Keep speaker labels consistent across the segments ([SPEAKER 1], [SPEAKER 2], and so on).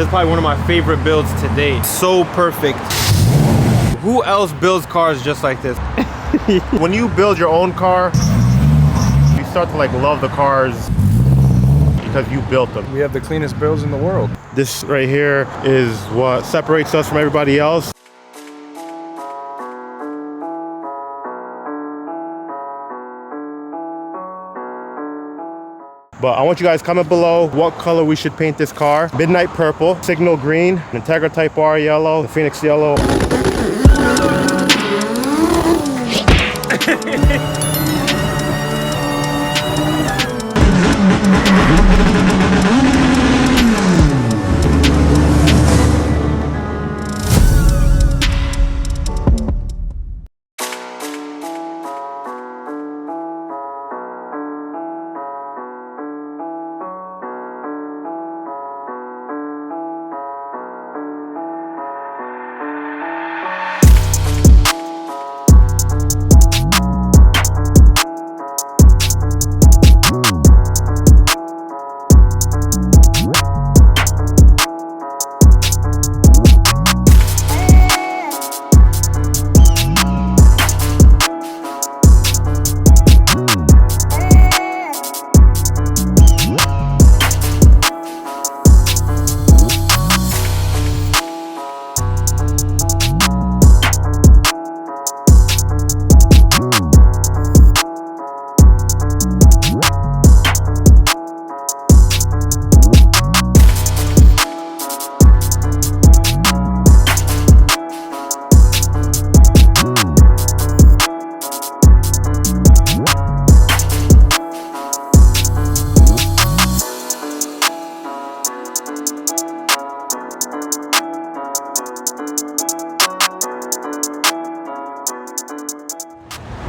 [SPEAKER 1] This is probably one of my favorite builds to date. So perfect. Who else builds cars just like this?
[SPEAKER 2] When you build your own car, you start to like love the cars because you built them.
[SPEAKER 3] We have the cleanest builds in the world.
[SPEAKER 2] This right here is what separates us from everybody else. But I want you guys comment below what color we should paint this car. Midnight purple, signal green, Integra Type R yellow, the Phoenix yellow.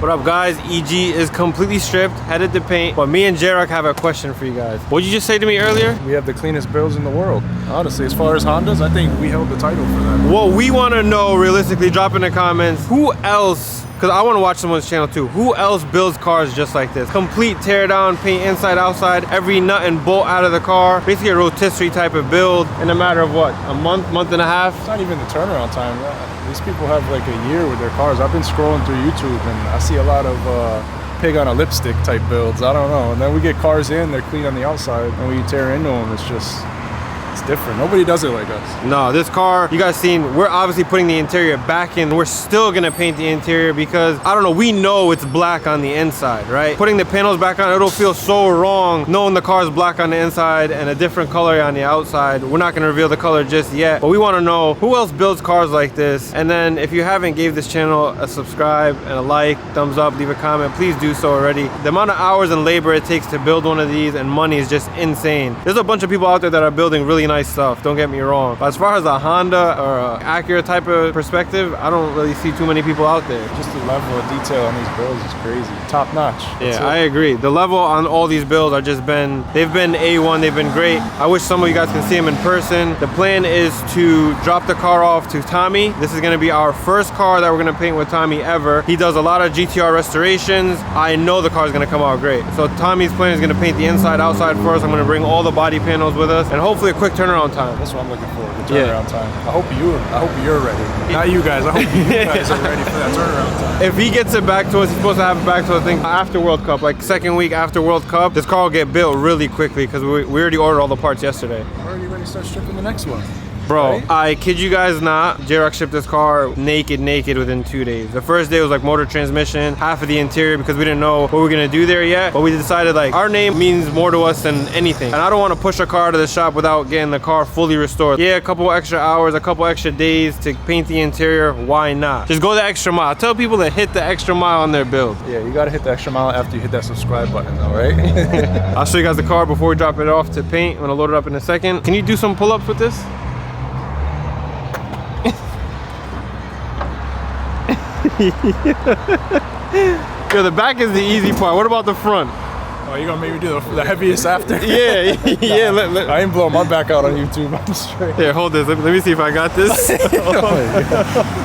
[SPEAKER 1] What up guys, EG is completely stripped, headed to paint, but me and J-Rock have a question for you guys. What'd you just say to me earlier?
[SPEAKER 3] We have the cleanest builds in the world. Honestly, as far as Hondas, I think we held the title for that.
[SPEAKER 1] What we want to know, realistically, drop in the comments, who else, because I want to watch someone's channel too, who else builds cars just like this? Complete tear down, paint inside, outside, every nut and bolt out of the car. Basically a rotisserie type of build in a matter of what, a month and a half?
[SPEAKER 3] It's not even the turnaround time. These people have like a year with their cars. I've been scrolling through YouTube and I see a lot of pig on a lipstick type builds. I don't know. And then we get cars in, they're clean on the outside, and we tear into them. It's just, it's different. Nobody does it like us.
[SPEAKER 1] No, this car, you guys seen, we're obviously putting the interior back in. We're still gonna paint the interior because, I don't know, we know it's black on the inside, right? Putting the panels back on, it'll feel so wrong knowing the car's black on the inside and a different color on the outside. We're not gonna reveal the color just yet, but we wanna know who else builds cars like this. And then if you haven't gave this channel a subscribe and a like, thumbs up, leave a comment, please do so already. The amount of hours and labor it takes to build one of these and money is just insane. There's a bunch of people out there that are building really nice stuff, don't get me wrong. But as far as a Honda or a Acura type of perspective, I don't really see too many people out there.
[SPEAKER 3] Just the level of detail on these builds is crazy. Top notch.
[SPEAKER 1] Yeah, I agree. The level on all these builds are just they've been A1, they've been great. I wish some of you guys can see them in person. The plan is to drop the car off to Tommy. This is gonna be our first car that we're gonna paint with Tommy ever. He does a lot of GTR restorations. I know the car's gonna come out great. So Tommy's plan is gonna paint the inside, outside first. I'm gonna bring all the body panels with us and hopefully a quick turnaround time.
[SPEAKER 3] That's what I'm looking for, the turnaround time. I hope you're ready. Not you guys, I hope you guys are ready for that turnaround time.
[SPEAKER 1] If he gets it back to us, he's supposed to have it back to us, I think, after World Cup, like second week after World Cup. This car will get built really quickly because we already ordered all the parts yesterday.
[SPEAKER 3] We're already ready to start stripping the next one.
[SPEAKER 1] Bro,
[SPEAKER 3] right?
[SPEAKER 1] I kid you guys not, J-Rock shipped this car naked within 2 days. The first day was like motor transmission, half of the interior because we didn't know what we were gonna do there yet. But we decided like our name means more to us than anything. And I don't wanna push a car to the shop without getting the car fully restored. Yeah, a couple extra hours, a couple extra days to paint the interior, why not? Just go the extra mile. Tell people to hit the extra mile on their build.
[SPEAKER 3] Yeah, you gotta hit the extra mile after you hit that subscribe button though, right?
[SPEAKER 1] I'll show you guys the car before we drop it off to paint. I'm gonna load it up in a second. Can you do some pull-ups with this? Yo, the back is the easy part. What about the front?
[SPEAKER 3] Oh, you gonna make me do the heaviest after?
[SPEAKER 1] Yeah, yeah.
[SPEAKER 3] I ain't blowing my back out on YouTube. I'm straight.
[SPEAKER 1] Here, hold this. Let me see if I got this.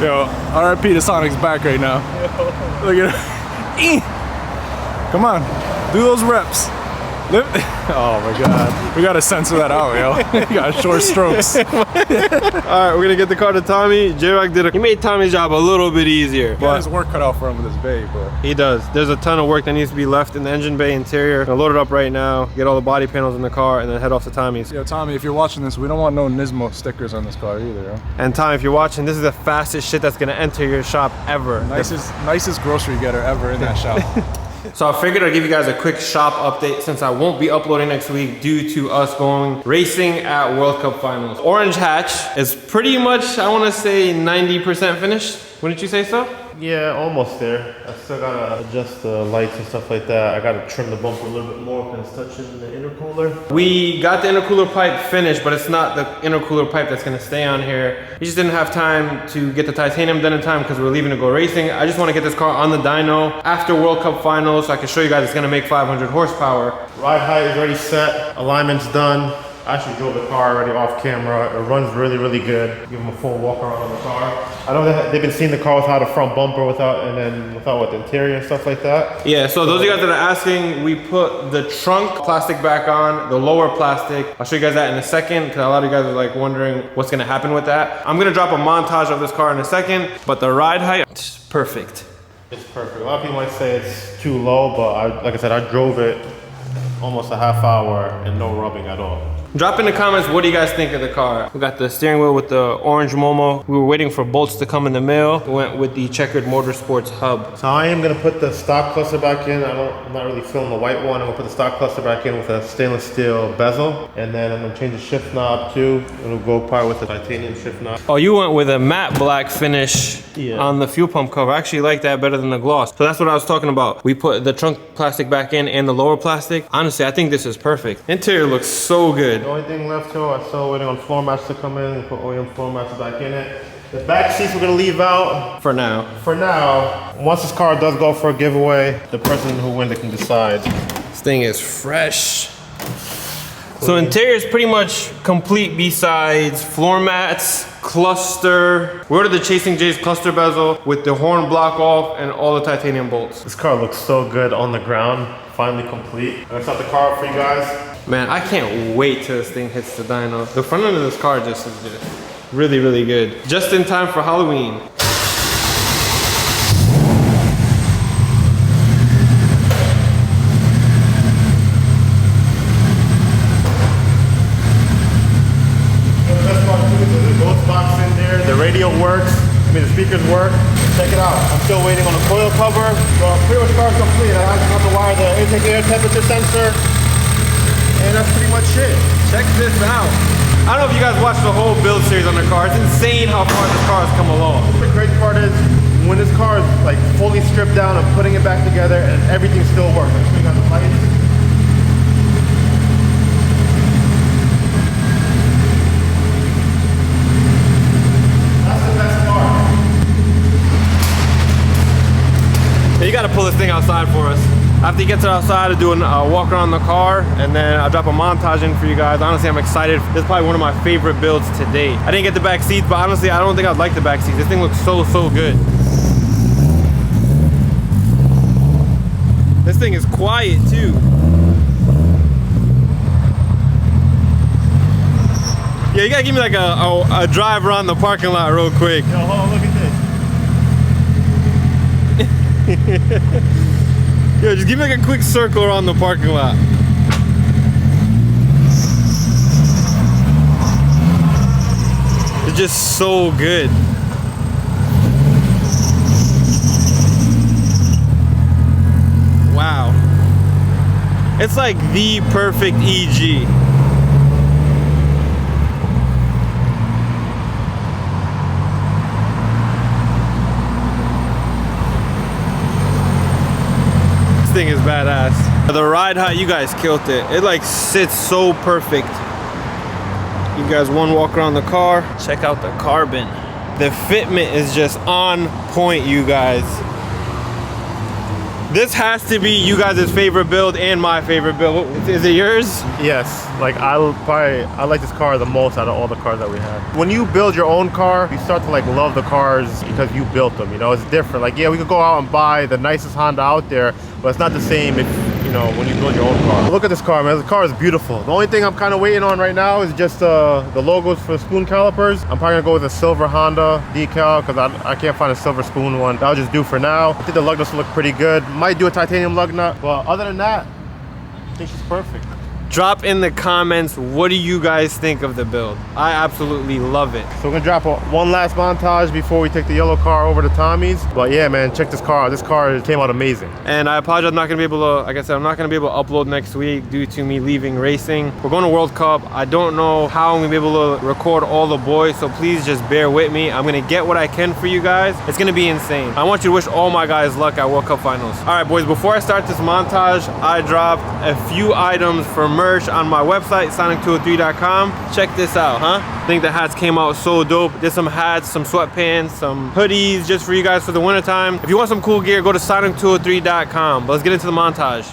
[SPEAKER 3] Yo, RIP to Sonic's back right now. Look at it. Come on, do those reps. Lift. Oh my God. We gotta censor that out, yo. You got short strokes.
[SPEAKER 1] All right, we're gonna get the car to Tommy. J-Rock he made Tommy's job a little bit easier.
[SPEAKER 3] He got his work cut out for him with his bay, but
[SPEAKER 1] he does. There's a ton of work that needs to be left in the engine bay interior. Gonna load it up right now, get all the body panels in the car, and then head off to Tommy's.
[SPEAKER 3] yo, Tommy, if you're watching this, we don't want no Nismo stickers on this car either, yo.
[SPEAKER 1] And Tommy, if you're watching, this is the fastest shit that's gonna enter your shop ever.
[SPEAKER 3] Nicest grocery getter ever in that shop.
[SPEAKER 1] So I figured I'd give you guys a quick shop update since I won't be uploading next week due to us going racing at World Cup Finals. Orange Hatch is pretty much, I wanna say 90% finished. Wouldn't you say so?
[SPEAKER 2] Yeah, almost there. I still gotta adjust the lights and stuff like that. I gotta trim the bumper a little bit more because it's touching the intercooler.
[SPEAKER 1] We got the intercooler pipe finished, but it's not the intercooler pipe that's gonna stay on here. We just didn't have time to get the titanium done in time because we're leaving to go racing. I just wanna get this car on the dyno after World Cup Finals so I can show you guys it's gonna make 500 horsepower.
[SPEAKER 2] Ride height is already set. Alignment's done. I actually drove the car already off camera. It runs really, really good. Give them a full walk around on the car. I know that they've been seeing the car without a front bumper, without what, the interior and stuff like that.
[SPEAKER 1] Yeah, so those of you guys that are asking, we put the trunk plastic back on, the lower plastic. I'll show you guys that in a second because a lot of you guys are like wondering what's gonna happen with that. I'm gonna drop a montage of this car in a second, but the ride height, it's perfect.
[SPEAKER 2] It's perfect. A lot of people might say it's too low, but like I said, I drove it almost a half hour and no rubbing at all.
[SPEAKER 1] Drop in the comments, what do you guys think of the car? We got the steering wheel with the orange Momo. We were waiting for bolts to come in the mail. We went with the checkered motorsports hub.
[SPEAKER 2] So I am gonna put the stock cluster back in. I'm not really feeling the white one. I'm gonna put the stock cluster back in with a stainless steel bezel. And then I'm gonna change the shift knob too. It'll go probably with the titanium shift knob.
[SPEAKER 1] Oh, you went with a matte black finish
[SPEAKER 2] Yeah.
[SPEAKER 1] on the fuel pump cover. I actually like that better than the gloss. So that's what I was talking about. We put the trunk plastic back in and the lower plastic. Honestly, I think this is perfect. Interior looks so good.
[SPEAKER 2] The only thing left too, I'm still waiting on floor mats to come in. Put OEM floor mats back in it. The back seats we're gonna leave out
[SPEAKER 1] For now.
[SPEAKER 2] for now. Once this car does go for a giveaway, the person who wins it can decide.
[SPEAKER 1] This thing is fresh. So interior is pretty much complete besides floor mats, cluster. We ordered the Chasing J's cluster bezel with the horn block off and all the titanium bolts.
[SPEAKER 2] This car looks so good on the ground. Finally complete. I'm gonna start the car up for you guys.
[SPEAKER 1] Man, I can't wait till this thing hits the dyno. The front end of this car just is just really, really good. Just in time for Halloween.
[SPEAKER 2] The best part too is there's a ghost box in there. The radio works. The speakers work. Check it out. I'm still waiting on a coil cover. So pretty much car's complete. I have to wire the intake air temperature sensor. And that's pretty much it.
[SPEAKER 1] Check this out. I don't know if you guys watched the whole build series on the car. It's insane how far this car has come along.
[SPEAKER 2] The great part is when this car is like fully stripped down, I'm putting it back together and everything still works. I'm putting on the lights. That's the best part.
[SPEAKER 1] You gotta pull this thing outside for us. After he gets it outside, I'll do a walk around the car and then I'll drop a montage in for you guys. Honestly, I'm excited. This is probably one of my favorite builds to date. I didn't get the back seats, but honestly, I don't think I'd like the back seats. This thing looks so, so good. This thing is quiet too. Yeah, you gotta give me like a drive around the parking lot real quick.
[SPEAKER 2] Yo, hold on, look at this.
[SPEAKER 1] Yo, just give me like a quick circle around the parking lot. It's just so good. Wow. It's like the perfect EG. Thing is badass. The ride height, you guys killed it. It like sits so perfect. You guys one walk around the car. Check out the carbon. The fitment is just on point, you guys. This has to be you guys' favorite build and my favorite build. Is it yours?
[SPEAKER 2] Yes, like I like this car the most out of all the cars that we have. When you build your own car, you start to like love the cars because you built them, you know, it's different. Like, yeah, we could go out and buy the nicest Honda out there, but it's not the same if you know, when you build your own car. Look at this car, man. This car is beautiful. The only thing I'm kind of waiting on right now is just the logos for the spoon calipers. I'm probably gonna go with a silver Honda decal because I can't find a silver spoon one. That'll just do for now. I think the lug nuts look pretty good. Might do a titanium lug nut, but other than that, I think she's perfect.
[SPEAKER 1] Drop in the comments, what do you guys think of the build? I absolutely love it.
[SPEAKER 2] So we're gonna drop one last montage before we take the yellow car over to Tommy's. But yeah, man, check this car out. This car came out amazing.
[SPEAKER 1] And I apologize, I'm not gonna be able to, like I said, I'm not gonna be able to upload next week due to me leaving racing. We're going to World Cup. I don't know how I'm gonna be able to record all the boys, so please just bear with me. I'm gonna get what I can for you guys. It's gonna be insane. I want you to wish all my guys luck at World Cup finals. All right, boys, before I start this montage, I dropped a few items for merch on my website, sonic203.com. Check this out, huh? I think the hats came out so dope. There's some hats, some sweatpants, some hoodies just for you guys for the winter time. If you want some cool gear, go to sonic203.com. But let's get into the montage.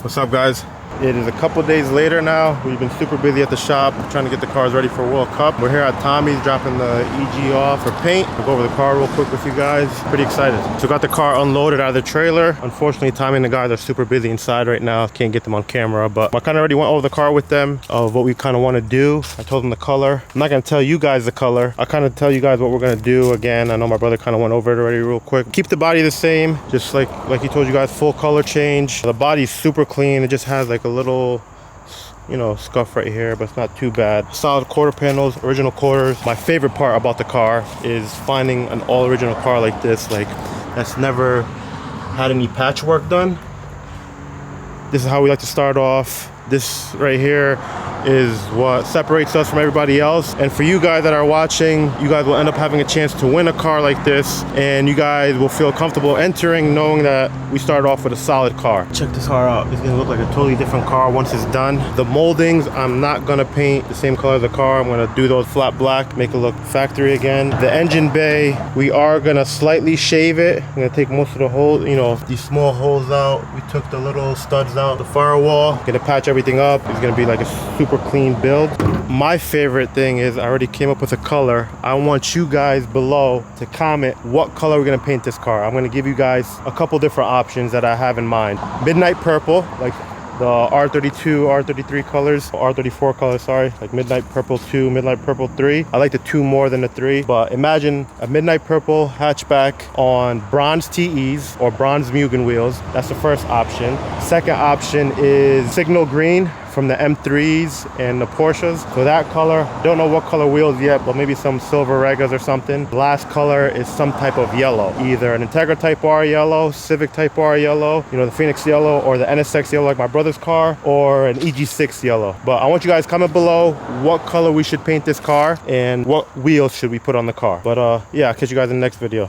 [SPEAKER 2] What's up, guys? It is a couple days later now. We've been super busy at the shop trying to get the cars ready for World Cup. We're here at Tommy's dropping the EG off for paint. We'll go over the car real quick with you guys. Pretty excited. So got the car unloaded out of the trailer. Unfortunately, Tommy and the guys are super busy inside right now. Can't get them on camera, but I kind of already went over the car with them of what we kind of want to do. I told them the color. I'm not going to tell you guys the color. I kind of tell you guys what we're going to do. Again, I know my brother kind of went over it already real quick. Keep the body the same, just like he told you guys, full color change. The body's super clean. It just has like a little, you know, scuff right here, but it's not too bad. Solid quarter panels, original quarters. My favorite part about the car is finding an all original car like this, like that's never had any patchwork done. This is how we like to start off. This right here is what separates us from everybody else. And for you guys that are watching, you guys will end up having a chance to win a car like this, and you guys will feel comfortable entering knowing that we started off with a solid car. Check this car out. It's gonna look like a totally different car once it's done. The moldings, I'm not gonna paint the same color as the car. I'm gonna do those flat black, make it look factory again. The engine bay, we are gonna slightly shave it. I'm gonna take most of the holes, you know, these small holes out. We took the little studs out, the firewall. Gonna patch everything up. It's gonna be like a super clean build. My favorite thing is I already came up with a color. I want you guys below to comment what color we're gonna paint this car. I'm gonna give you guys a couple different options that I have in mind. Midnight purple, like the R32, R33 colors, R34 colors, sorry, like midnight purple 2, midnight purple 3. I like the 2 more than the 3, but imagine a midnight purple hatchback on bronze TEs or bronze Mugen wheels. That's the first option. Second option is signal green from the M3s and the Porsches. So that color, don't know what color wheels yet, but maybe some silver Regas or something. The last color is some type of yellow, either an Integra Type R yellow, Civic Type R yellow, you know, the Phoenix yellow, or the NSX yellow like my brother's car, or an EG6 yellow. But I want you guys comment below what color we should paint this car and what wheels should we put on the car. But yeah, I'll catch you guys in the next video.